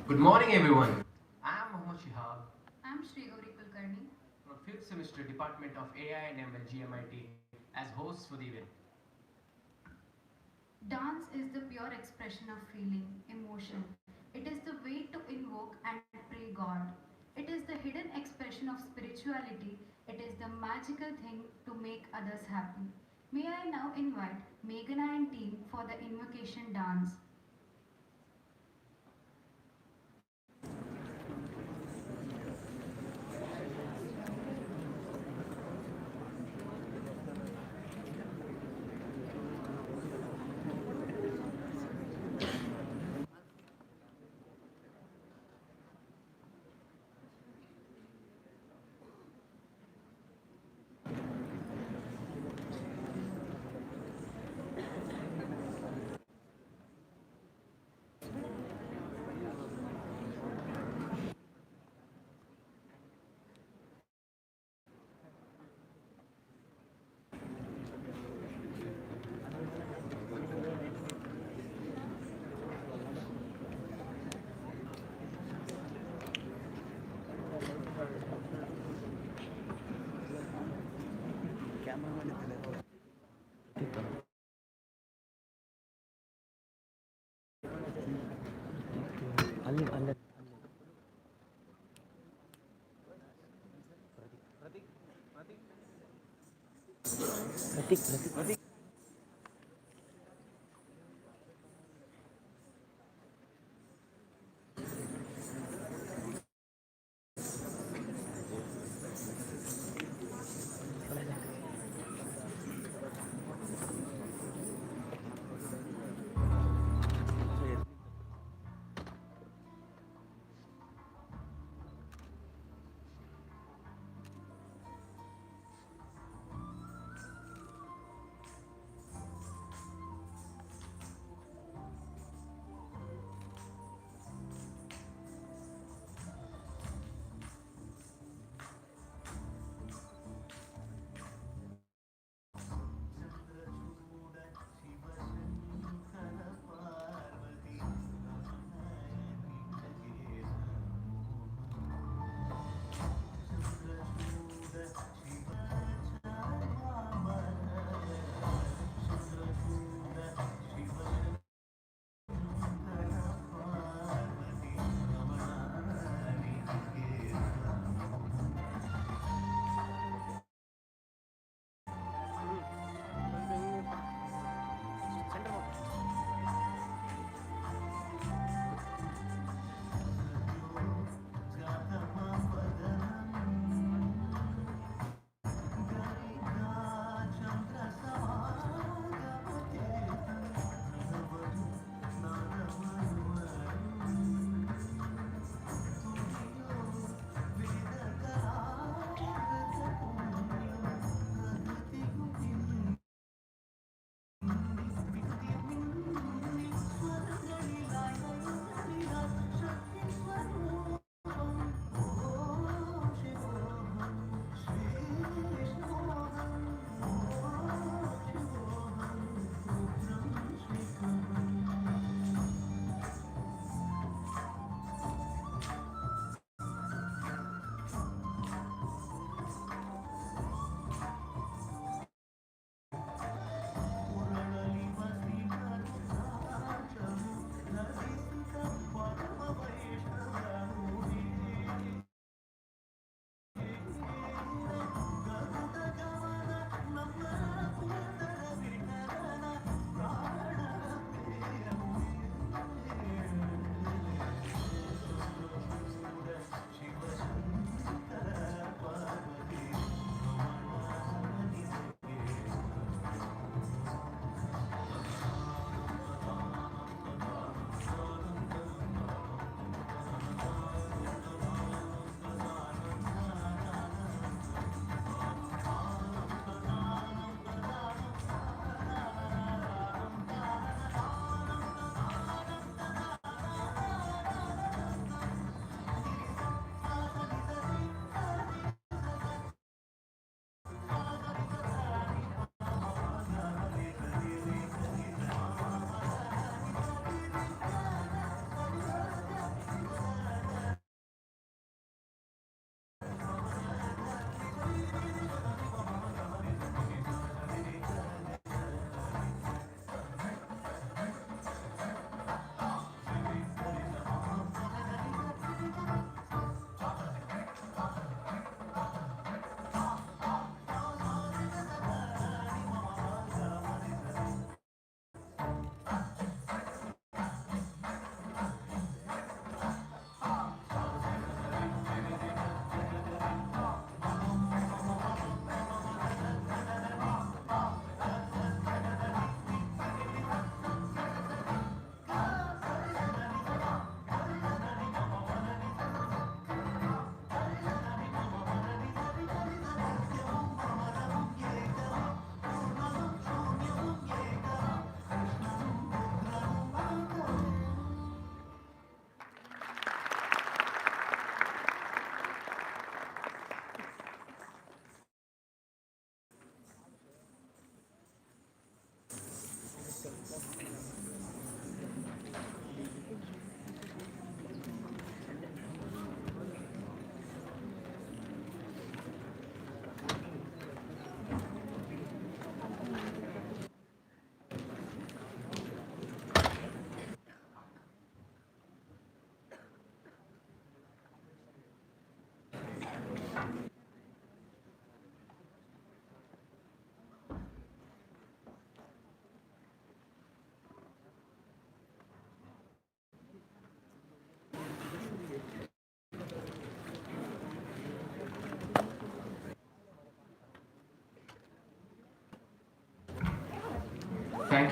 Good morning, everyone. I am Mohammad Shihab I'm Shri Gauri Kulkarni. from 5th semester Department of AI and ML GMIT as host for the event. Dance is the pure expression of feeling, emotion. It is the way to invoke and pray God. It is the hidden expression of spirituality. It is the magical thing to make others happy. May I now invite Meghana and team for the invocation dance.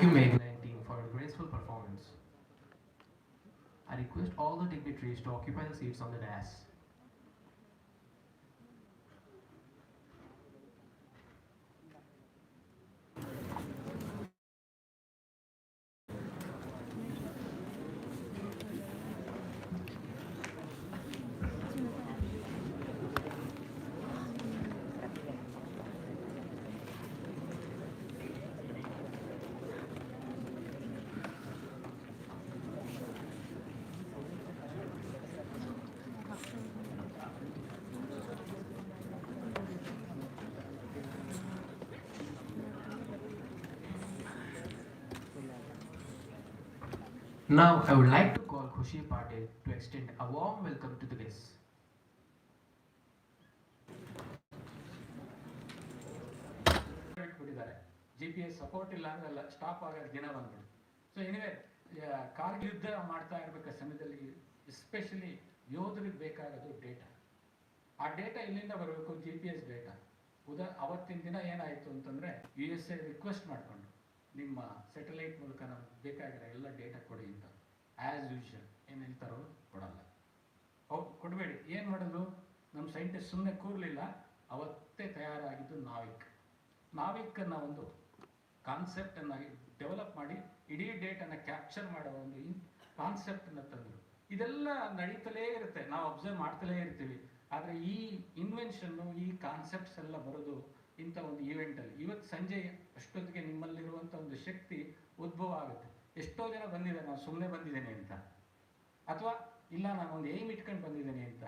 Thank you, Meghna and team, for a graceful performance. I request all the dignitaries to occupy the seats on the dais. Now, I would like to call Khushi Patel to extend a warm welcome to the guests. GPS support ಇಲ್ಲ ಅಂದ್ರೆ stop ಆಗೋದು ದಿನ ಬಂದ್ಬಿಡು. So anyway Kargil ಯುದ್ಧ ಮಾಡ್ತಾ ಇರಬೇಕಾದ ಸಮಯದಲ್ಲಿ especially ಯೋಧರಿಗೆ ಬೇಕಾಗೋದು ಡೇಟಾ. ಆ ಡೇಟಾ ಇಲ್ಲಿಂದ ಬರಬೇಕು, GPS ಡೇಟಾ. ಅವತ್ತಿನ ದಿನ ಏನಾಯಿತು ಅಂತಂದರೆ USA ರಿಕ್ವೆಸ್ಟ್ ಮಾಡಿಕೊಂಡು ನಿಮ್ಮ ಸ್ಯಾಟಲೈಟ್ ಮೂಲಕ ನಮ್ಗೆ ಬೇಕಾಗಿರೋ ಎಲ್ಲ ಡೇಟಾ ಕೊಡಿ ಅಂತ. ಆ್ಯಸ್ ಯೂಶುವಲ್ ಏನು ಹೇಳ್ತಾರೋ ಕೊಡಲ್ಲ. ಹೌದು, ಕೊಡಬೇಡಿ. ಏನು ಮಾಡೋದು? ನಮ್ಮ ಸೈಂಟಿಸ್ಟ್ ಸುಮ್ಮನೆ ಕೂರಲಿಲ್ಲ. ಅವತ್ತೇ ತಯಾರಾಗಿದ್ದು ನಾವಿಕನ್ನು ಒಂದು ಕಾನ್ಸೆಪ್ಟನ್ನು ಡೆವಲಪ್ ಮಾಡಿ ಇಡೀ ಡೇಟನ್ನು ಕ್ಯಾಪ್ಚರ್ ಮಾಡೋ ಒಂದು ಕಾನ್ಸೆಪ್ಟನ್ನು ತಂದರು. ಇದೆಲ್ಲ ನಡೀತಲೇ ಇರುತ್ತೆ, ನಾವು ಅಬ್ಸರ್ವ್ ಮಾಡ್ತಲೇ ಇರ್ತೀವಿ. ಆದರೆ ಈ ಇನ್ವೆನ್ಷನ್ನು, ಈ ಕಾನ್ಸೆಪ್ಟ್ಸ್ ಎಲ್ಲ ಬರೋದು ಇಂಥ ಒಂದು ಈವೆಂಟಲ್ಲಿ. ಇವತ್ತು ಸಂಜೆ ಅಷ್ಟೊತ್ತಿಗೆ ನಿಮ್ಮಲ್ಲಿರುವಂಥ ಒಂದು ಶಕ್ತಿ ಉದ್ಭವ ಆಗುತ್ತೆ. ಎಷ್ಟೋ ಜನ ಬಂದಿದ್ದಾರೆ ನಾನು ಸುಮ್ಮನೆ ಬಂದಿದ್ದೇನೆ ಅಂತ, ಅಥವಾ ಇಲ್ಲ ನಾನು ಒಂದು ಏಮ್ ಇಟ್ಕೊಂಡು ಬಂದಿದ್ದೇನೆ ಅಂತ.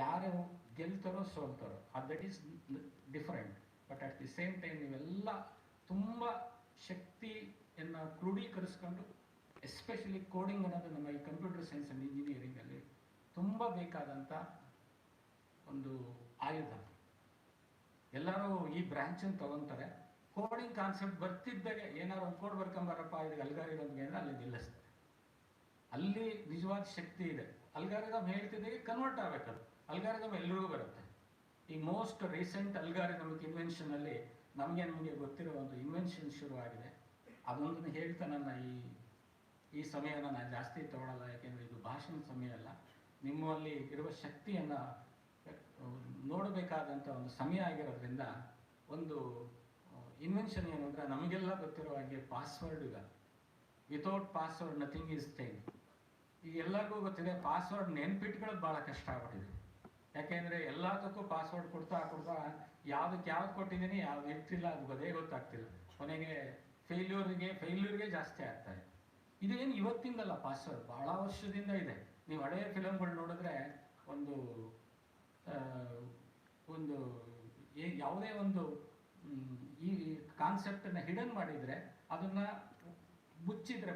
ಯಾರು ಗೆಲ್ತಾರೋ ಸೋಲ್ತಾರೋ, that is different. But at the same time ನೀವೆಲ್ಲ ತುಂಬ ಶಕ್ತಿಯನ್ನು ಕ್ರೋಢೀಕರಿಸ್ಕೊಂಡು, ಎಸ್ಪೆಷಲಿ ಕೋಡಿಂಗ್ ಅನ್ನೋದು ನಮ್ಮ ಈ ಕಂಪ್ಯೂಟರ್ ಸೈನ್ಸ್ ಆ್ಯಂಡ್ ಇಂಜಿನಿಯರಿಂಗಲ್ಲಿ ತುಂಬ ಬೇಕಾದಂಥ ಒಂದು ಆಯುಧ. ಎಲ್ಲರೂ ಈ ಬ್ರ್ಯಾಂಚನ್ನು ತಗೊತಾರೆ. ಕೋಡಿಂಗ್ ಕಾನ್ಸೆಪ್ಟ್ ಬರ್ತಿದ್ದಾಗೆ ಏನಾದ್ರು ಒಂದು ಕೋಡ್ ಬರ್ಕೊಂಬಾರಪ್ಪ, ಇದು ಅಲ್ಗಾರಿದಮ್ಗೆ ಅಂದರೆ ಅಲ್ಲಿ ನಿಲ್ಲಿಸ್ತದೆ. ಅಲ್ಲಿ ನಿಜವಾದ ಶಕ್ತಿ ಇದೆ. ಅಲ್ಗಾರಿದಮ್ ಹೇಳ್ತಿದ್ದಾಗೆ ಕನ್ವರ್ಟ್ ಆಗಬೇಕದು. ಅಲ್ಗಾರಿದಮ್ ಎಲ್ರಿಗೂ ಬರುತ್ತೆ. ಈ ಮೋಸ್ಟ್ ರೀಸೆಂಟ್ ಅಲ್ಗಾರಿದಮಿಕ್ ಇನ್ವೆನ್ಷನಲ್ಲಿ ನಿಮಗೆ ಗೊತ್ತಿರೋ ಒಂದು ಇನ್ವೆನ್ಷನ್ ಶುರುವಾಗಿದೆ. ಅದೊಂದನ್ನು ಹೇಳ್ತಾ ನನ್ನ ಈ ಸಮಯನ ನಾನು ಜಾಸ್ತಿ ತಗೊಳ್ಳಲ್ಲ, ಯಾಕೆಂದರೆ ಇದು ಭಾಷಣದ ಸಮಯ ಅಲ್ಲ. ನಿಮ್ಮಲ್ಲಿ ಇರುವ ಶಕ್ತಿಯನ್ನು ನೋಡಬೇಕಾದಂಥ ಒಂದು ಸಮಯ ಆಗಿರೋದ್ರಿಂದ ಒಂದು ಇನ್ವೆನ್ಷನ್ ಏನು ಅಂದರೆ, ನಮಗೆಲ್ಲ ಗೊತ್ತಿರೋ ಹಾಗೆ ಪಾಸ್ವರ್ಡ್ ಈಗ without password nothing is thing. ಈಗ ಎಲ್ಲರಿಗೂ ಗೊತ್ತಿದೆ, ಪಾಸ್ವರ್ಡ್ ನೆನ್ಪಿಟ್ಕೊಳ್ಳೋದು ಭಾಳ ಕಷ್ಟ ಆಗ್ಬಿಟ್ಟಿದೆ. ಯಾಕೆಂದರೆ ಎಲ್ಲದಕ್ಕೂ ಪಾಸ್ವರ್ಡ್ ಕೊಡ್ತಾ ಯಾವುದಕ್ಕೆ ಯಾವ್ದು ಕೊಟ್ಟಿದ್ದೀನಿ, ಯಾವ್ದು ಇರ್ತಿಲ್ಲ, ಅದು ಗೊತ್ತಾಗ್ತಿಲ್ಲ. ಕೊನೆಗೆ ಫೇಲ್ಯೂರ್ಗೆ ಜಾಸ್ತಿ ಆಗ್ತಾರೆ. ಇದೇನು ಇವತ್ತಿಂದಲ್ಲ, ಪಾಸ್ವರ್ಡ್ ಭಾಳ ವರ್ಷದಿಂದ ಇದೆ. ನೀವು ಹಳೆಯ ಫಿಲಮ್ಗಳು ನೋಡಿದ್ರೆ ಯಾವುದೇ ಒಂದು ಈ ಕಾನ್ಸೆಪ್ಟನ್ನು ಹಿಡನ್ ಮಾಡಿದರೆ, ಅದನ್ನು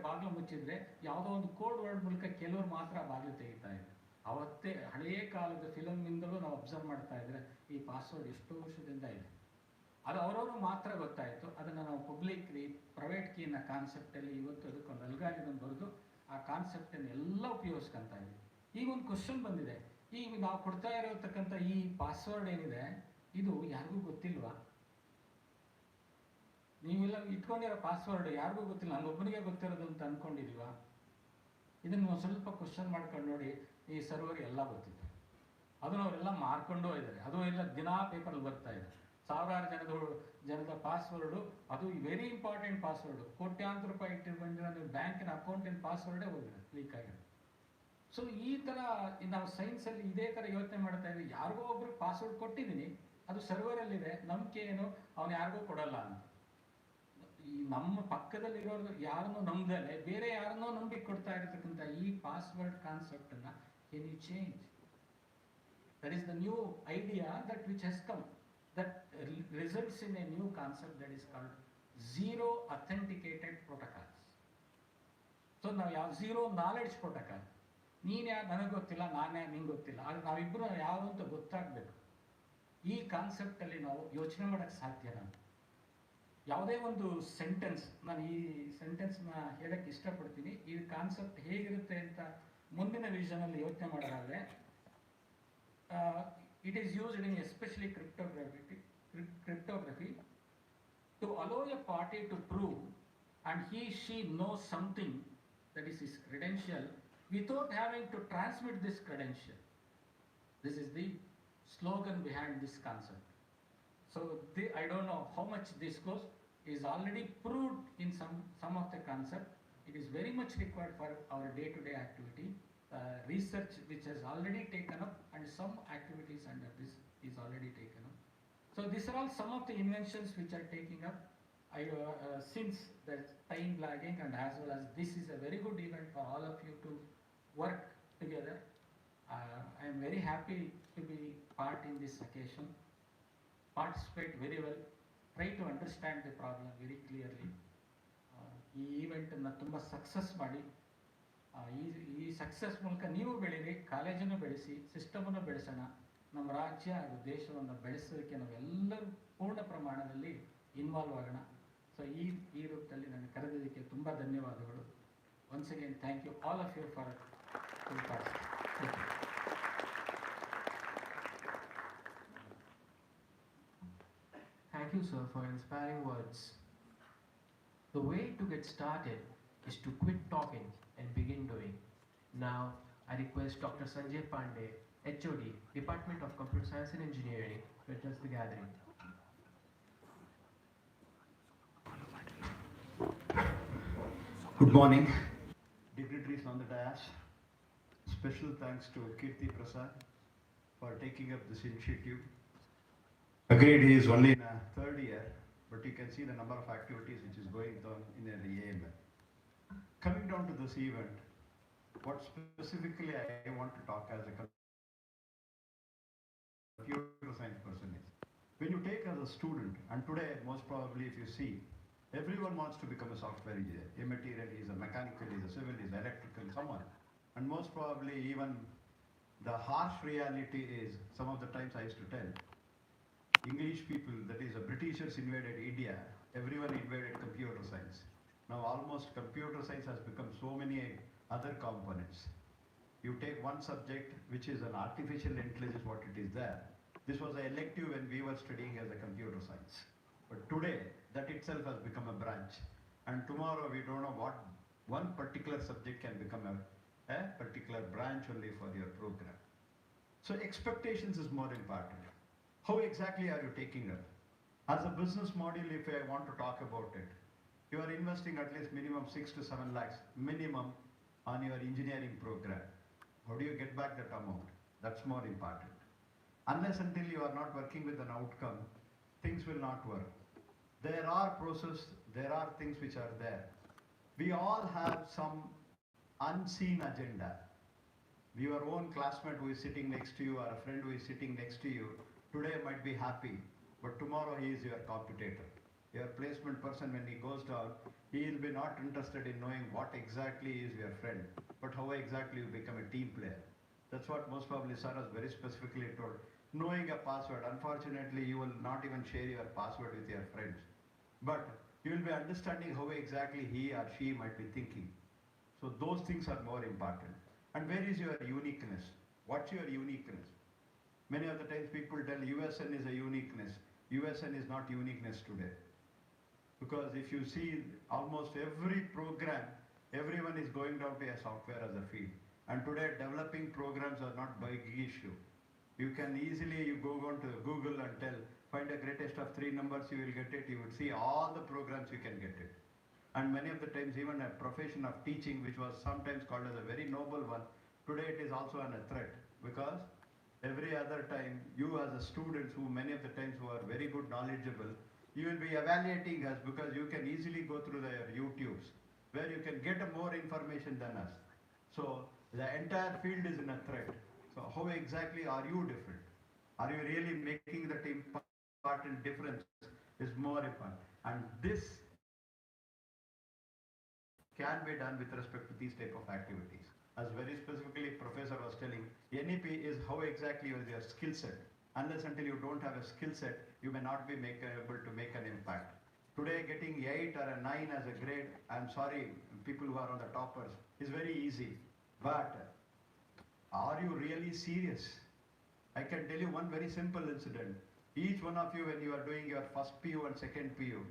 ಬಾಗಿಲು ಮುಚ್ಚಿದ್ರೆ ಯಾವುದೋ ಒಂದು ಕೋಡ್ ವರ್ಡ್ ಮೂಲಕ ಕೆಲವರು ಮಾತ್ರ ಬಾಗಿಲು ತೆಗಿತಾ ಇದೆ. ಅವತ್ತೇ ಹಳೆಯ ಕಾಲದ ಫಿಲಮ್ನಿಂದಲೂ ನಾವು ಅಬ್ಸರ್ವ್ ಮಾಡ್ತಾ ಇದ್ರೆ ಈ ಪಾಸ್ವರ್ಡ್ ಎಷ್ಟೋ ವರ್ಷದಿಂದ ಇದೆ. ಅದು ಅವರವರು ಮಾತ್ರ ಗೊತ್ತಾಯಿತು. ಅದನ್ನು ನಾವು ಪಬ್ಲಿಕ್ ಕೀ, ಪ್ರೈವೇಟ್ ಕೀನ ಕಾನ್ಸೆಪ್ಟಲ್ಲಿ ಇವತ್ತು ಅದಕ್ಕೊಂದು ಅಲ್ಗಾರಿದಮ್ ಬರೆದು ಆ ಕಾನ್ಸೆಪ್ಟನ್ನು ಎಲ್ಲ ಉಪಯೋಗಿಸ್ಕೊತಾ ಇದ್ದೀವಿ. ಈಗ ಒಂದು ಕ್ವಶನ್ ಬಂದಿದೆ, ಈಗ ನಾವು ಕೊಡ್ತಾ ಇರತಕ್ಕಂಥ ಈ ಪಾಸ್ವರ್ಡ್ ಏನಿದೆ, ಇದು ಯಾರಿಗೂ ಗೊತ್ತಿಲ್ವಾ? ನೀವೆಲ್ಲ ಇಟ್ಕೊಂಡಿರೋ ಪಾಸ್ವರ್ಡ್ ಯಾರಿಗೂ ಗೊತ್ತಿಲ್ಲ, ನನಗೊಬ್ಬನಿಗೆ ಗೊತ್ತಿರೋದು ಅಂತ ಅಂದ್ಕೊಂಡಿದೀವ? ಇದನ್ನು ಸ್ವಲ್ಪ ಕ್ವಶನ್ ಮಾಡ್ಕೊಂಡು ನೋಡಿ. ಈ ಸರ್ವರ್ ಎಲ್ಲ ಗೊತ್ತಿದೆ, ಅದನ್ನು ಅವರೆಲ್ಲ ಮಾರ್ಕೊಂಡು ಇದ್ದಾರೆ. ಅದು ಎಲ್ಲ ದಿನಾ ಪೇಪರಲ್ಲಿ ಬರ್ತಾ ಇದೆ. ಸಾವಿರಾರು ಜನದ ಪಾಸ್ವರ್ಡು, ಅದು ವೆರಿ ಇಂಪಾರ್ಟೆಂಟ್ ಪಾಸ್ವರ್ಡು. ಕೋಟ್ಯಾಂತರ ರೂಪಾಯಿ ಇಟ್ಟಿರ್ಕೊಂಡಿರೋ ನೀವು ಬ್ಯಾಂಕಿನ ಅಕೌಂಟಿನ ಪಾಸ್ವರ್ಡೇ ಹೋಗಿದೆ, ಲೀಕ್ ಆಗಿದೆ. ಸೊ ಈ ಥರ ನಾವು ಸೈನ್ಸಲ್ಲಿ ಇದೇ ಥರ ಯೋಚನೆ ಮಾಡ್ತಾ ಇದ್ದೀವಿ. ಯಾರಿಗೋ ಒಬ್ರಿಗೆ ಪಾಸ್ವರ್ಡ್ ಕೊಟ್ಟಿದ್ದೀನಿ, ಅದು ಸರ್ವರಲ್ಲಿದೆ, ನಂಬಿಕೆ ಏನು ಅವನು ಯಾರಿಗೂ ಕೊಡಲ್ಲ ಅಂತ. ಈ ನಮ್ಮ ಪಕ್ಕದಲ್ಲಿರೋರು ಯಾರನ್ನೋ ನಂಬದಲ್ಲೇ ಬೇರೆ ಯಾರನ್ನೋ ನಂಬಿಕೆ ಕೊಡ್ತಾ ಇರತಕ್ಕಂಥ ಈ password ಕಾನ್ಸೆಪ್ಟನ್ನು can you change? That is the new idea which has come, that results in a new concept that is called zero authenticated protocols. So now zero knowledge protocol. ನೀನು ಯಾರು ನನಗೆ ಗೊತ್ತಿಲ್ಲ, ನಾನೇ ನಿಂಗೆ ಗೊತ್ತಿಲ್ಲ, ಆದರೆ ನಾವಿಬ್ಬರು ಯಾರು ಅಂತ ಗೊತ್ತಾಗಬೇಕು. ಈ ಕಾನ್ಸೆಪ್ಟಲ್ಲಿ ನಾವು ಯೋಚನೆ ಮಾಡೋಕ್ಕೆ ಸಾಧ್ಯನಾ? ಯಾವುದೇ ಒಂದು ಸೆಂಟೆನ್ಸ್, ನಾನು ಈ ಸೆಂಟೆನ್ಸ್ನ ಹೇಳಕ್ಕೆ ಇಷ್ಟಪಡ್ತೀನಿ. ಈ ಕಾನ್ಸೆಪ್ಟ್ ಹೇಗಿರುತ್ತೆ ಅಂತ ಮುಂದಿನ ವಿಷನಲ್ಲಿ ಯೋಚನೆ ಮಾಡೋದಾದರೆ, it is used in especially cryptography to allow a party to prove and she knows something that is his credential without having to transmit this credential. This is the slogan behind this concept. So I don't know how much this goes, is already proved in some of the concept. It is very much required for our day-to-day activity. Research which has already taken up, and some activities under this is already taken up. So these are all some of the inventions which are taking up. Since there's time lagging, and as well as this is a very good event for all of you to work together, I am very happy to be part in this occasion. Participate very well, try to understand the problem very clearly. ಈ ಈವೆಂಟನ್ನು ತುಂಬ success ಮಾಡಿ, ಈ success ಮೂಲಕ ನೀವು ಬೆಳೀರಿ, ಕಾಲೇಜನ್ನು ಬೆಳೆಸಿ, ಸಿಸ್ಟಮನ್ನು ಬೆಳೆಸೋಣ, ನಮ್ಮ ರಾಜ್ಯ ಹಾಗೂ ದೇಶವನ್ನು ಬೆಳೆಸೋದಕ್ಕೆ ನಾವೆಲ್ಲರೂ ಪೂರ್ಣ ಪ್ರಮಾಣದಲ್ಲಿ ಇನ್ವಾಲ್ವ್ ಆಗೋಣ. ಸೊ ಈ ರೂಪದಲ್ಲಿ ನನಗೆ ಕರೆದಿದ್ದಕ್ಕೆ ತುಂಬ ಧನ್ಯವಾದಗಳು. Once again thank you all of you for participate. Thank you, sir, for inspiring words. The way to get started is to quit talking and begin doing. Now, I request Dr. Sanjay Pandey, HOD, Department of Computer Science and Engineering, to address the gathering. Good morning, dignitaries on the dais. Special thanks to Kirti Prasad for taking up this initiative. Agreed, he is only in a third year, but you can see the number of activities which is going on in the AML. Coming down to this event, what specifically I want to talk as a computer science person is, when you take as a student, and today most probably if you see, everyone wants to become a software engineer. A material is a mechanical, is a civil, is electrical, someone. And most probably even the harsh reality is, some of the times I used to tell, English people, that is the Britishers invaded India, everyone invaded computer science. Now almost computer science has become so many other components. You take one subject which is an artificial intelligence, what it is there. This was an elective when we were studying as a computer science. But today, that itself has become a branch. And tomorrow we don't know what one particular subject can become a particular branch only for your program. So expectations is more important. How exactly are you taking it? As a business model, if I want to talk about it, you are investing at least minimum 6 to 7 lakhs minimum on your engineering program. How do you get back that amount? That's more important. Unless until you are not working with an outcome, things will not work. There are processes, there are things which are there. We all have some unseen agenda. Your own classmate who is sitting next to you, or a friend who is sitting next to you, today might be happy, but tomorrow he is your competitor. Your placement person, when he goes down, he will be not interested in knowing what exactly is your friend, but how exactly you become a team player. That's what most probably sir has very specifically told. Knowing a password, unfortunately you will not even share your password with your friends, but you will be understanding how exactly he or she might be thinking. So those things are more important. And where is your uniqueness? What's your uniqueness? Many of the times people tell USN is a uniqueness. USN is not uniqueness today. Because if you see almost every program, everyone is going down to a software as a field. And today developing programs are not big issue. You can easily, you go on to Google and find a greatest of 3 numbers, you will get it. You would see all the programs, you can get it. And many of the times even a profession of teaching, which was sometimes called as a very noble one, today it is also a threat. Because every other time, you as a student, who many of the times who are very good knowledgeable, you will be evaluating us because you can easily go through their YouTubes, where you can get more information than us. So the entire field is in a threat. So how exactly are you different? Are you really making that important difference is more important. And this can be done with respect to these type of activities. As very specifically Professor was telling, NEP is how exactly is your skill set. Unless until you don't have a skill set, you may not be able to make an impact. Today getting 8 or a 9 as a grade, I'm sorry, people who are on the toppers, is very easy. But are you really serious? I can tell you one very simple incident. Each one of you, when you are doing your first PU and second PU,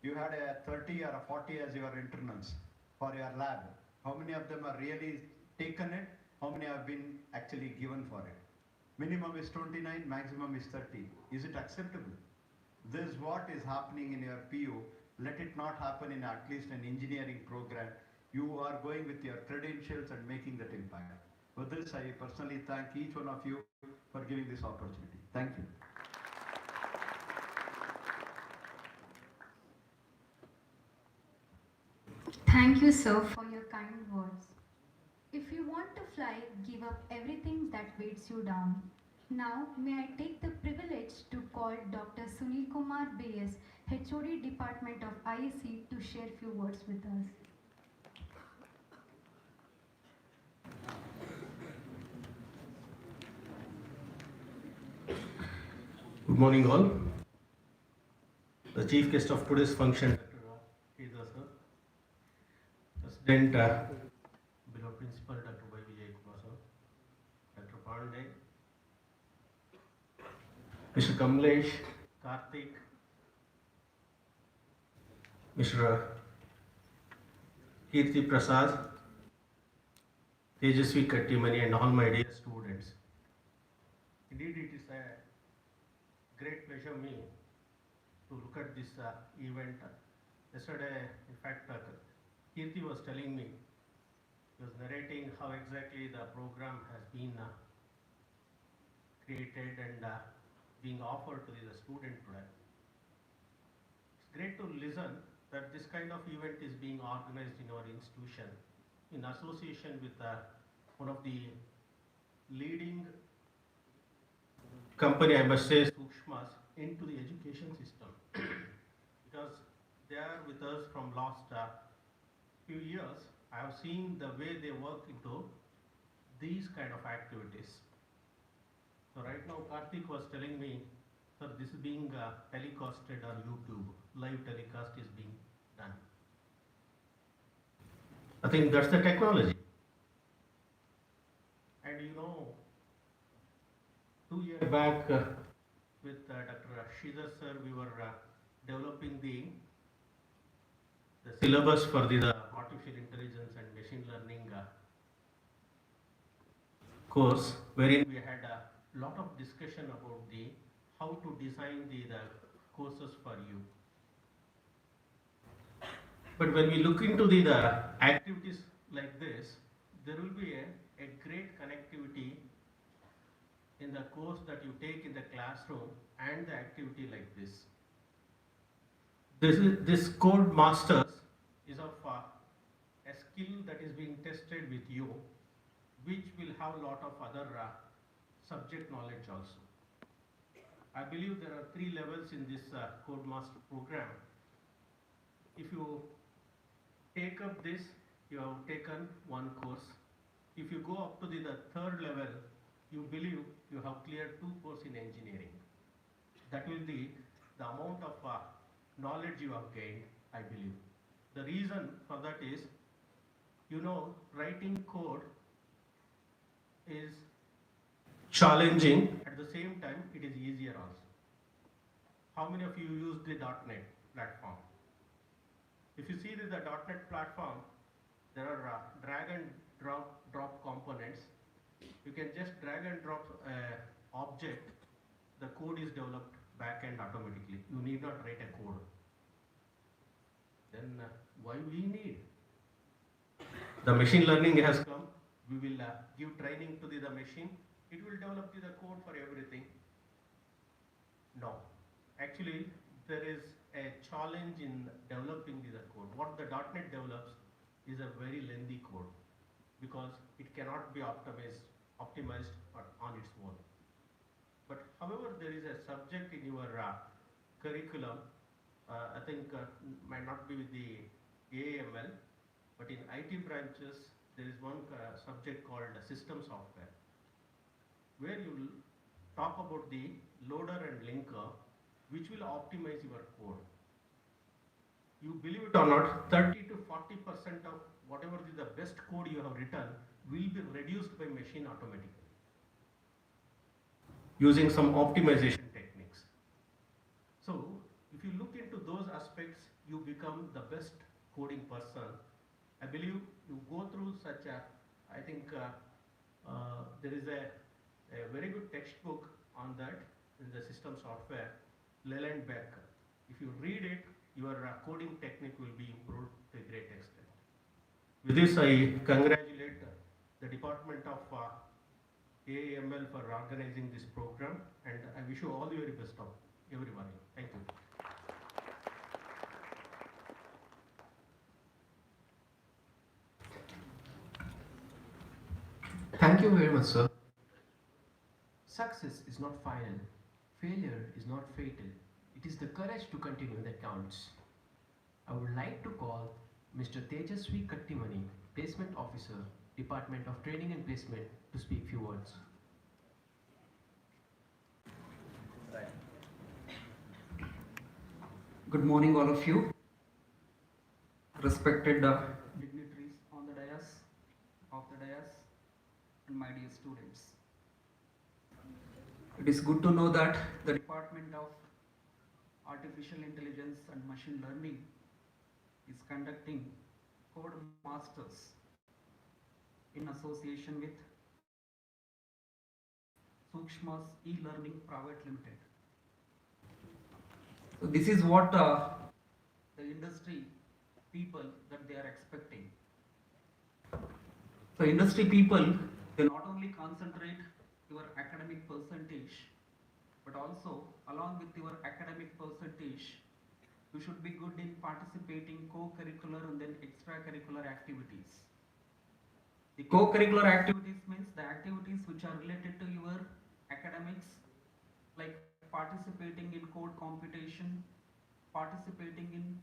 You had a 30 or a 40 as your internals for your lab. How many of them are really taken it? How many have been actually given for it? Minimum is 29, maximum is 30. Is it acceptable? This is what is happening in your PU. Let it not happen in at least an engineering program. You are going with your credentials and making that impact. With this, I personally thank each one of you for giving this opportunity. Thank you. Thank you, sir, for your kind words. If you want to fly, give up everything that weights you down. Now, may I take the privilege to call Dr. Sunil Kumar BS, HOD Department of IEC, to share few words with us. Good morning, all. The chief guest of today's function, Dr. Hida sir, President, beloved Principal Dr. Y. Vijay Kumar sir, Dr. Pandey, Mr. Kamlesh, Karthik, Mr. Kirti Prasad, Tejasvi Kattimani, and all my dear students. Indeed, it is a great pleasure me to look at this event. Yesterday, in fact, Kirti was telling me, he was narrating how exactly the program has been created and being offered to the student today. It's great to listen that this kind of event is being organized in our institution in association with one of the leading company, I must say, Sookshmas, into the education system because they are with us from last few years. I have seen the way they work into these kind of activities. So right now Karthik was telling me, sir, this is being telecasted on YouTube, live telecast is being done. I think that's the technology. And you know, 2 years back with Dr. Sridhar sir, we were developing the syllabus for the artificial intelligence and machine learning course, wherein we had a lot of discussion about the how to design the courses for you. But when we look into the activities like this, there will be a great connectivity in the course that you take in the classroom and the activity like this. This code masters is of a skill that is being tested with you, which will have a lot of other subject knowledge also. I believe there are 3 levels in this code master program. If you take up this, you have taken 1 course. If you go up to the 3rd level, you believe you have cleared 2 courses in engineering. That will be the amount of knowledge you have gained, I believe. The reason for that is, you know, writing code is challenging. At the same time, it is easier also. How many of you use the .NET platform? If you see the .NET platform, there are drag and drop components. You can just drag and drop object, the code is developed back-end automatically. You need not write a code. Then why we need? The machine learning has come. We will give training to the machine. It will develop the code for everything. No. Actually, there is a challenge in developing the code. What the .NET develops is a very lengthy code because it cannot be optimized on its own. But however, there is a subject in your curriculum, I think might not be with the AML, but in IT branches, there is one subject called system software, where you will talk about the loader and linker, which will optimize your code. You believe it or not, 30 to 40% of whatever is the best code you have written will be reduced by machine automatically using some optimization techniques. So if you look into those aspects, you become the best coding person. I believe you go through such a, I think there is a very good textbook on that in the system software, Leland Beck. If you read it, your coding technique will be improved to a great extent. With this, I congratulate the Department of AML for organizing this program, and I wish you all the very best of everyone. Thank you. Thank you very much, sir. Success is not final. Failure is not fatal. It is the courage to continue that counts. I would like to call Mr. Tejaswi Kattimani, Placement Officer, Department of Training and Placement, to speak few words. Good morning, all of you. Respected dignitaries on the dais, and my dear students. It is good to know that the Department of Artificial Intelligence and Machine Learning is conducting Code Masters in association with Sookshmas e-learning Private Limited. So this is what the industry people that they are expecting. So industry people, they not only concentrate your academic percentage, but also along with your academic percentage, you should be good in participating co-curricular and then extracurricular activities. The co-curricular activities means the activities which are related to your academics, like participating in code computation, participating in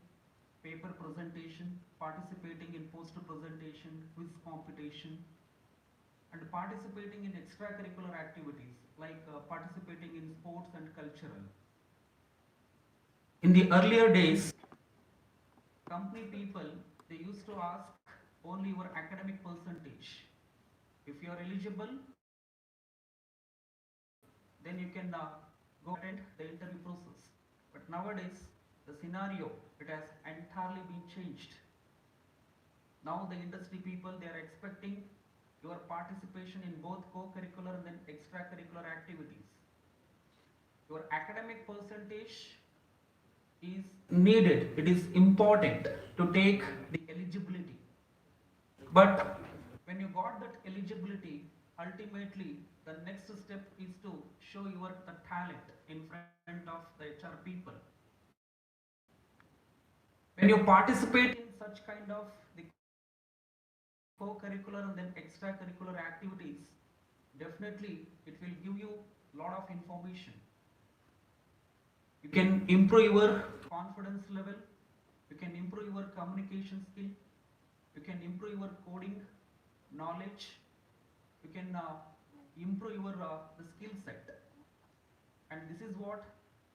paper presentation, participating in poster presentation, quiz computation, and participating in extracurricular activities like participating in sports and cultural. In the earlier days, company people, they used to ask only your academic percentage. If you are eligible, then you can go attend the interview process. But nowadays, the scenario, it has entirely been changed. Now the industry people, they are expecting your participation in both co-curricular and then extracurricular activities. Your academic percentage is needed, it is important to take the eligibility. But when you got that eligibility, ultimately the next step is to show your the talent in front of the HR people. When you participate in such kind of the co-curricular and then extracurricular activities, definitely it will give you a lot of information. You can improve your confidence level, you can improve your communication skill, you can improve your coding knowledge, you can improve your the skill set. And this is what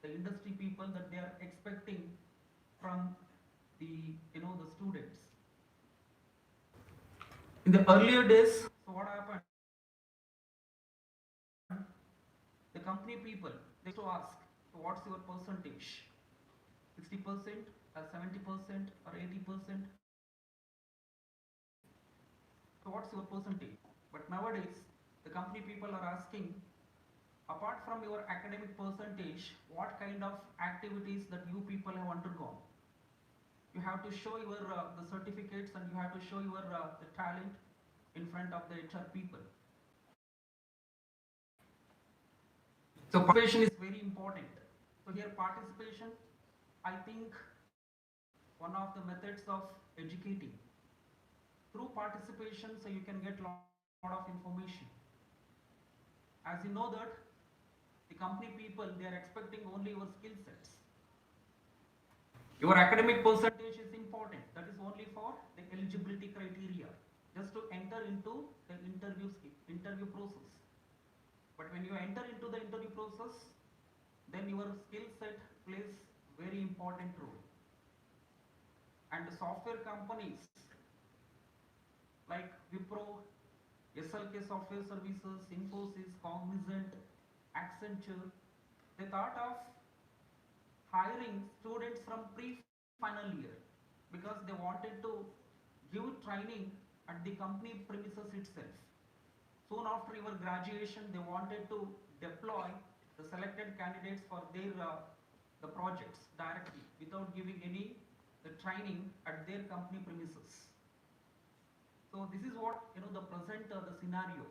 the industry people that they are expecting from the the students. In the earlier days, so what happened? The company people, they used to ask, so what's your percentage? 60% or 70% or 80%? So what's your percentage? But nowadays, the company people are asking, apart from your academic percentage, what kind of activities that you people have undergone? You have to show your the certificates and you have to show your the talent in front of the HR people. So participation is very important. So here participation, I think one of the methods of educating. Through participation, so you can get lot of information. As you know that the company people, they are expecting only your skill sets. Your academic percentage is important. That is only for the eligibility criteria, just to enter into the interview process. But when you enter into the interview process, then your skill set plays very important role. And the software companies like Wipro, SLK Software Services, Infosys, Cognizant, Accenture, they thought of hiring students from pre final year because they wanted to give training at the company premises itself. Soon after your graduation, they wanted to deploy the selected candidates for their the projects directly without giving any the training at their company premises. So this is what the present the scenario.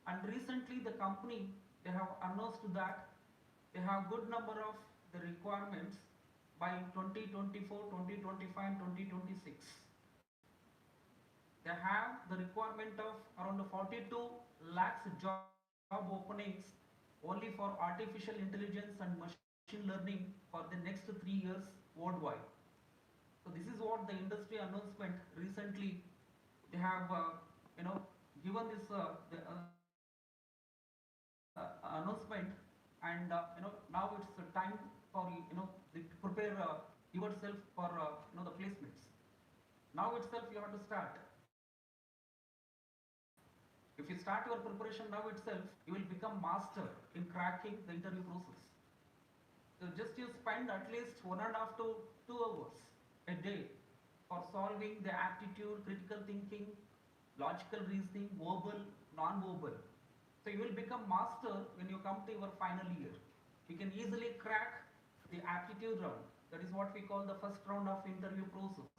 And recently the company, they have announced that they have good number of the requirements by 2024, 2025, 2026. They have the requirement of around 42 lakhs job openings only for artificial intelligence and machine learning for the next 3 years worldwide. So this is what the industry announcement recently they have given this announcement, and now it's time for to prepare yourself for the placements. Now itself you have to start. If you start your preparation now itself, you will become master in cracking the interview process. So just you spend at least 1.5 to 2 hours a day for solving the aptitude, critical thinking, logical reasoning, verbal, non-verbal. So you will become master when you come to your final year. You can easily crack the aptitude round. That is what we call the first round of interview process.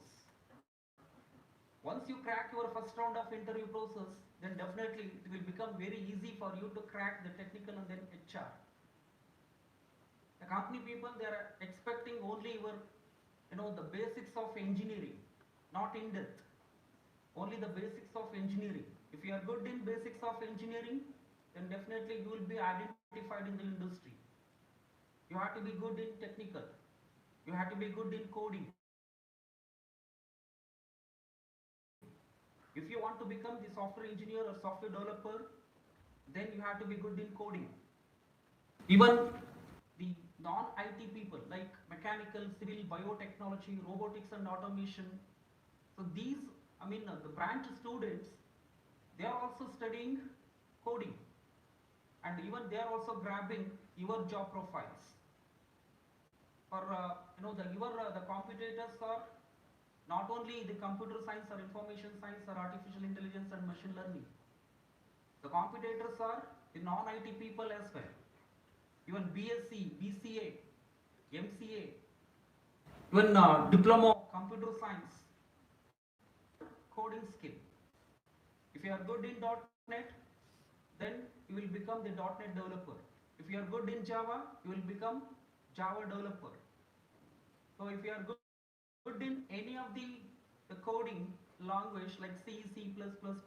Once you crack your first round of interview process, then definitely it will become very easy for you to crack the technical and then HR. The company people, they are expecting only your the basics of engineering, not in depth. Only the basics of engineering. If you are good in basics of engineering, then definitely you will be identified in the industry. You have to be good in technical. You have to be good in coding. If you want to become the software engineer or software developer, then you have to be good in coding. Even the non-IT people like mechanical, civil, biotechnology, robotics and automation. So these, the branch students, they are also studying coding, and even they are also grabbing your job profiles. For the competitors are not only the computer science or information science or artificial intelligence and machine learning. The competitors are the non-IT people as well. Even BSc, BCA, MCA, even diploma of computer science, coding skill. If you are good in .NET, then you will become the .NET developer. If you are good in Java, you will become Java developer. So if you are good in any of the coding language like C, C++,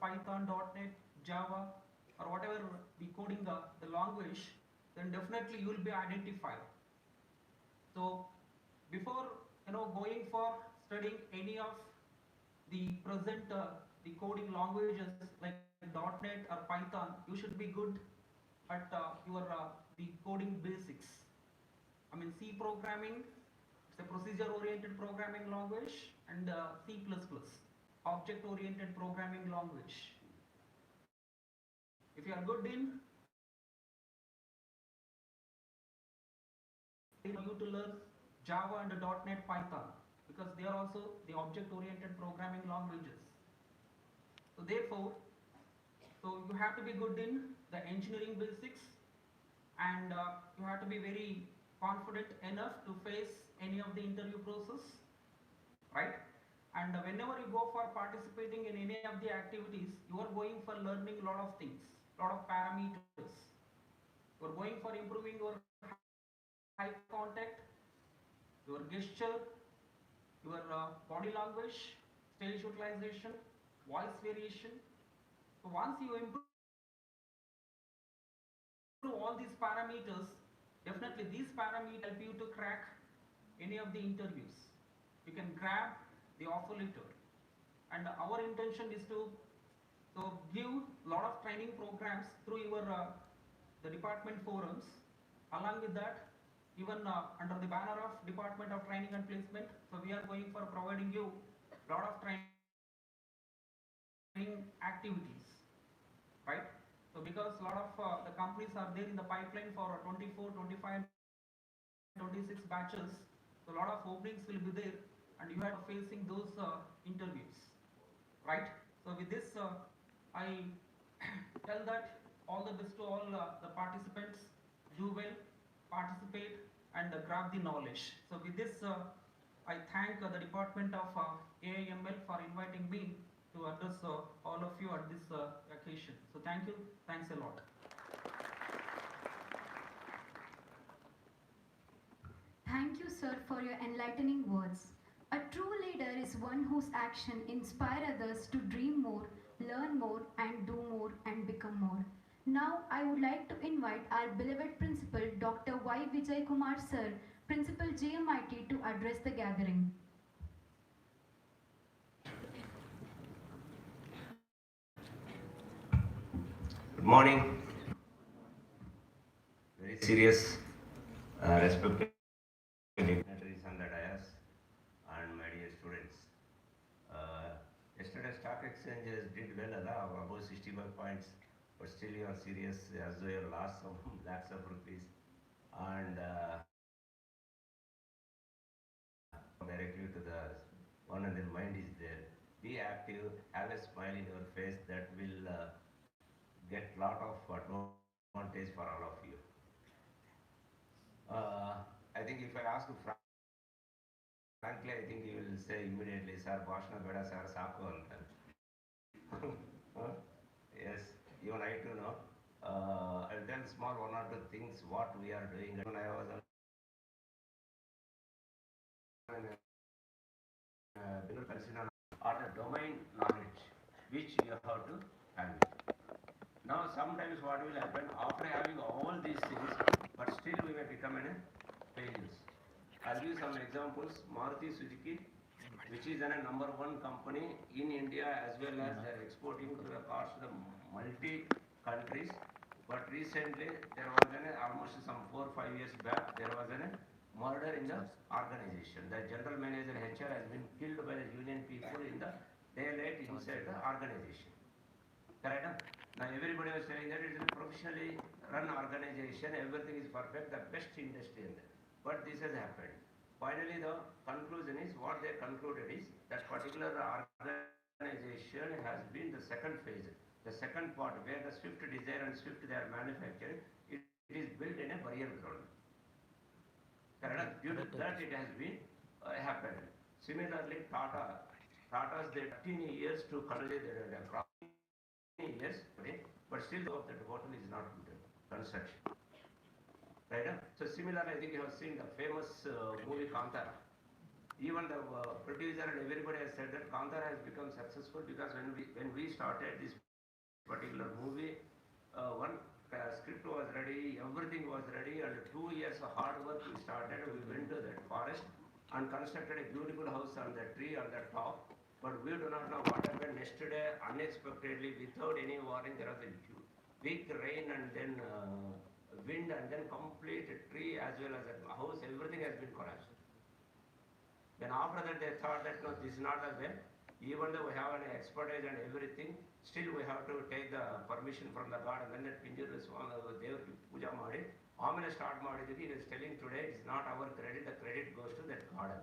Python, .NET, Java, or whatever the coding the language, then definitely you will be identified. So before going for studying any of the present the coding languages like .NET or Python, you should be good at your the coding basics. C programming, it's a procedure-oriented programming language, and C++, object-oriented programming language. If you are good in, you to learn Java and .NET Python, because they are also the object-oriented programming languages. So therefore, you have to be good in the engineering basics, and you have to be very confident enough to face any of the interview process, right? And whenever you go for participating in any of the activities, you are going for learning a lot of things, lot of parameters. You are going for improving your eye contact, your gesture, your body language, stage utilization, voice variation. So once you improve all these parameters, definitely these parameters help you to crack any of the interviews. You can grab the offer letter, and our intention is to give a lot of training programs through your the department forums. Along with that, even under the banner of Department of Training and Placement, so we are going for providing you a lot of training activities, right? So because a lot of the companies are there in the pipeline for 24, 25, 26 batches, so So a lot of openings will be there, and you are facing those interviews, right? So with this, I tell that all the best to all the participants. Do well, participate, and grab the knowledge. So with this, I thank the Department of AIML for inviting me to address all of you at this occasion. So thank you. Thanks a lot. Thank you, sir, for your enlightening words. A true leader is one whose action inspire others to dream more, learn more, and do more and become more. Now, I would like to invite our beloved principal, Dr. Y. Vijay Kumar, sir, Principal GMIT, to address the gathering. Good morning. Very serious, respected dignitaries on the dais and my dear students. Yesterday stock exchanges did well, above 65 points, but still you are serious as though you lost some lakhs of rupees. And directly to the one and then mind is there. Be active, have a smile in your face, that will get lot of advantage for all of you. I think if I ask frankly, I think you will say immediately, sir, Bhashna Beda, sir, Saku. Yes, even I too know. I'll tell small one or two things what we are doing. When I was or the domain knowledge which you have to have it. Now sometimes what will happen after having all these things, but still we may become a failures. I'll give some examples. Maruti Suzuki, which is a number one company in India, as well as they're exporting to the cars to the multi countries. But recently there was almost some 4 or 5 years back, there was a murder in the organization. The general manager HR has been killed by the union people in the daylight inside the organization. Correct? Now everybody was saying that it is a professionally run organization, everything is perfect, the best industry in there. But this has happened. Finally the conclusion is, what they concluded is, that particular organization has been the second phase, the second part where the Swift Desire and Swift they are manufactured, it is built in a burial ground. Correct? Due to that it has been happened. Similarly Tata's they 13 years to consolidate their years, but still the hotel is not construction. Right? So similarly, I think you have seen the famous movie Kantara. Even the producer and everybody has said that Kantara has become successful because when we started this particular movie, one script was ready, everything was ready, and 2 years of hard work we started. We went to that forest and constructed a beautiful house on the tree on the top. But we do not know what happened yesterday. Unexpectedly, without any warning, there was a big rain and then wind, and then complete tree as well as a house, everything has been collapsed. Then after that they thought that no, this is not the way. Even though we have an expertise and everything, still we have to take the permission from the God, and then that Pinjuru Swami Devaki Puja Madi, Amina start Madidiki, he is telling today it's not our credit, the credit goes to that God.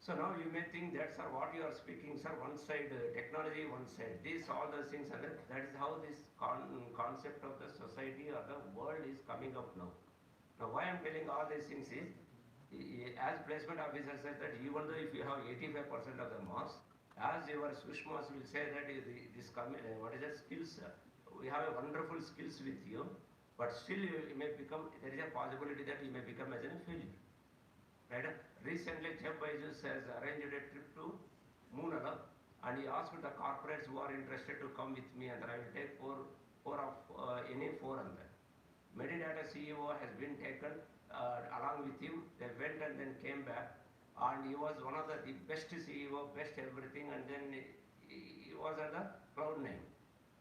So now you may think that, sir, what you are speaking, sir, one side technology, one side this, all those things, and that is how this concept of the society or the world is coming up now. Now why I am telling all these things is, as placement officer said that even though if you have 85% of the marks, as your Sookshmas will say that this what is that skills, we have a wonderful skills with you, but still you may become, there is a possibility that you may become as a failure. Right? Recently, Jeff Bezos has arranged a trip to Moon, and he asked the corporates who are interested to come with me, and I will take four of any four on that. Medidata CEO has been taken along with him. They went and then came back, and he was one of the best CEO, best everything, and then he was at the cloud nine.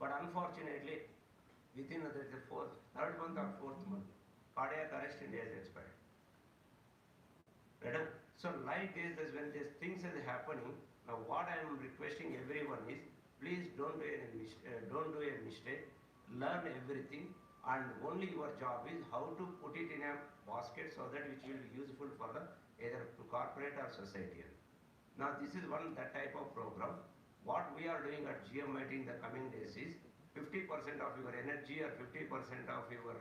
But unfortunately, within the third month or fourth month, cardiac arrest in has expired. Right? So like this, when these things is happening, now what I am requesting everyone is, please don't do a mistake, learn everything, and only your job is how to put it in a basket so that which will be useful for the either to corporate or societal. Now this is that type of program. What we are doing at GMIT in the coming days is 50% of your energy or 50% of your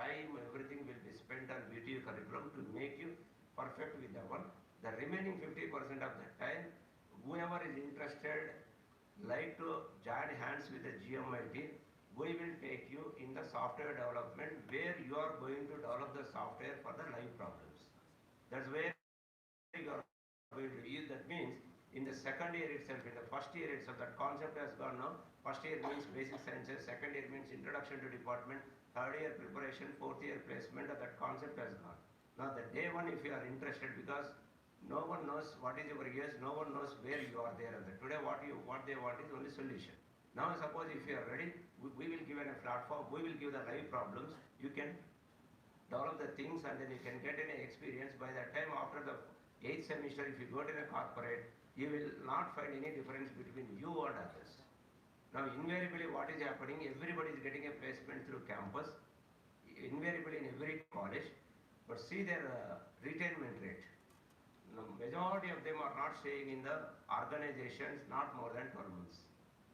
time, everything will be spent on BTU curriculum to make you perfect with that one. The remaining 50% of the time, whoever is interested, like to join hands with the GMIT, we will take you in the software development where you are going to develop the software for the live problems. That's where you are going to use. That means in the second year itself, in the first year itself, that concept has gone now. First year means basic sciences, second year means introduction to department, third year preparation, fourth year placement, that concept has gone. Now the day one, if you are interested, because no one knows what is your years, no one knows where you are there. Today what they want is only solution. Now suppose if you are ready, we will give a platform, we will give the live problems, you can develop the things and then you can get any experience. By that time after the 8th semester, if you go to a corporate, you will not find any difference between you and others. Now invariably what is happening, everybody is getting a placement through campus, invariably in every college, but see their retention rate. The majority of them are not staying in the organizations not more than 12 months.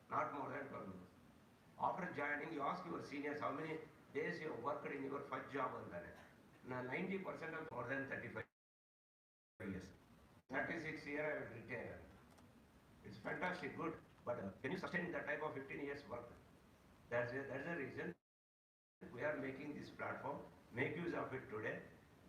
Not more than 12 months. After joining, you ask your seniors how many days you have worked in your first job on that. Now 90% of more than 35 years. 36 years I will retire. It's fantastic, good. But can you sustain that type of 15 years work? That's the reason we are making this platform. Make use of it today.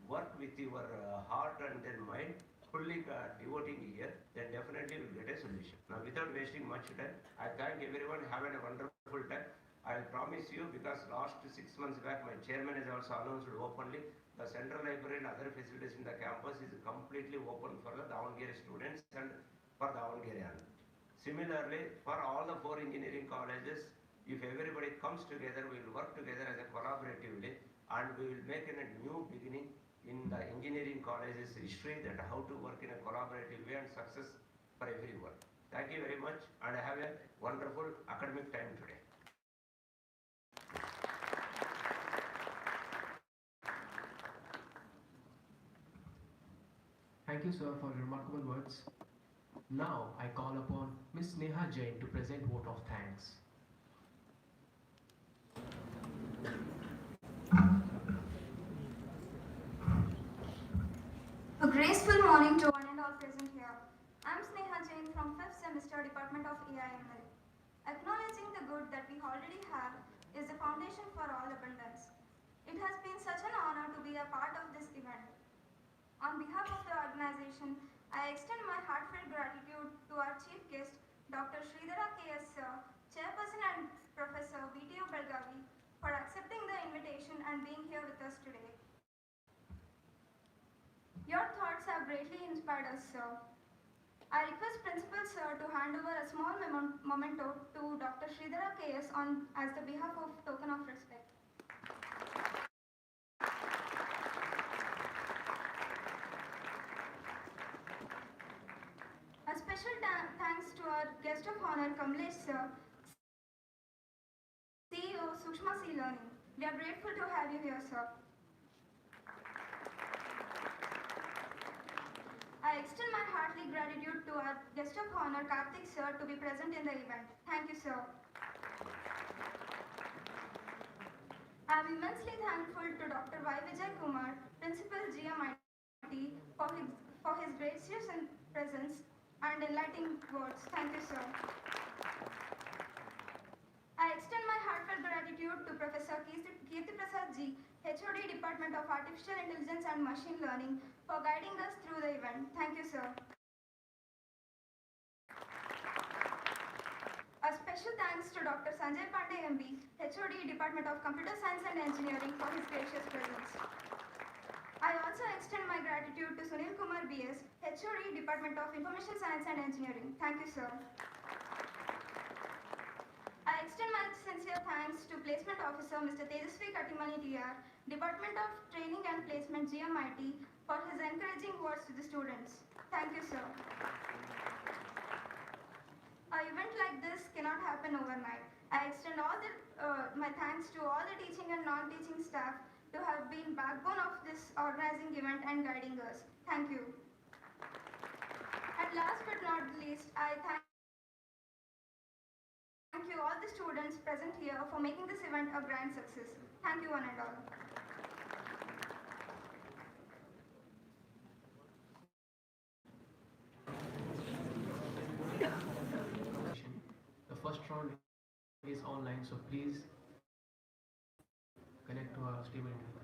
Work with your heart and then mind, fully devoting here, then definitely will get a solution. Now without wasting much time, I thank everyone. Have a wonderful time. I promise you, because last 6 months back my chairman has also announced openly, the central library and other facilities in the campus is completely open for the Davanagere students and for Davanagere. Similarly, for all the 4 engineering colleges, if everybody comes together, we will work together as a collaboratively, and we will make a new beginning in the engineering colleges history, that how to work in a collaborative way and success for everyone. Thank you very much, and have a wonderful academic time today. Thank you, sir, for remarkable words. Now I call upon Ms. Neha Jain to present vote of thanks. A graceful morning to one and all present here. I am Sneha Jain from 5th semester Department of AIML. Acknowledging the good that we already have is the foundation for all abundance. It has been such an honor to be a part of this event. On behalf of the organization, I extend my heartfelt gratitude to our chief guest, Dr. Sridhara K.S. Sir, Chairperson and Professor VTU Belgavi, for accepting the invitation and being here with us today. Your thoughts have greatly inspired us, sir. I request Principal Sir to hand over a small memento to Dr. Sridhara K.S. as the behalf of token of respect. A special thanks to our guest of honor, Kamlesh Sir, CEO, Sookshmas e-Learning. We are grateful to have you here, sir. I extend my hearty gratitude to our guest of honor, Karthik Sir, to be present in the event. Thank you, sir. I am immensely thankful to Dr. Y. Vijay Kumar, Principal GMIT, for his gracious presence and enlightening words. Thank you, sir. I extend my heartfelt gratitude to Professor Kirti Prasad Ji, HOD Department of Artificial Intelligence and Machine Learning, for guiding us through the event. Thank you, sir. A special thanks to Dr. Sanjay Pandey MB, HOD Department of Computer Science and Engineering, for his gracious presence. I also extend my gratitude to Sunil Kumar BS, HOD Department of Information Science and Engineering. Thank you, sir. I extend my sincere thanks to Placement Officer Mr. Tejasvi Katimani TR, Department of Training and Placement GMIT, for his encouraging words to the students. Thank you, sir. An event like this cannot happen overnight. I extend my thanks to all the teaching and non-teaching staff, to have been backbone of this organizing event and guiding us. Thank you. And last but not least, I thank you all the students present here for making this event a grand success. Thank you one and all. The first round is online, so please connect to our streaming.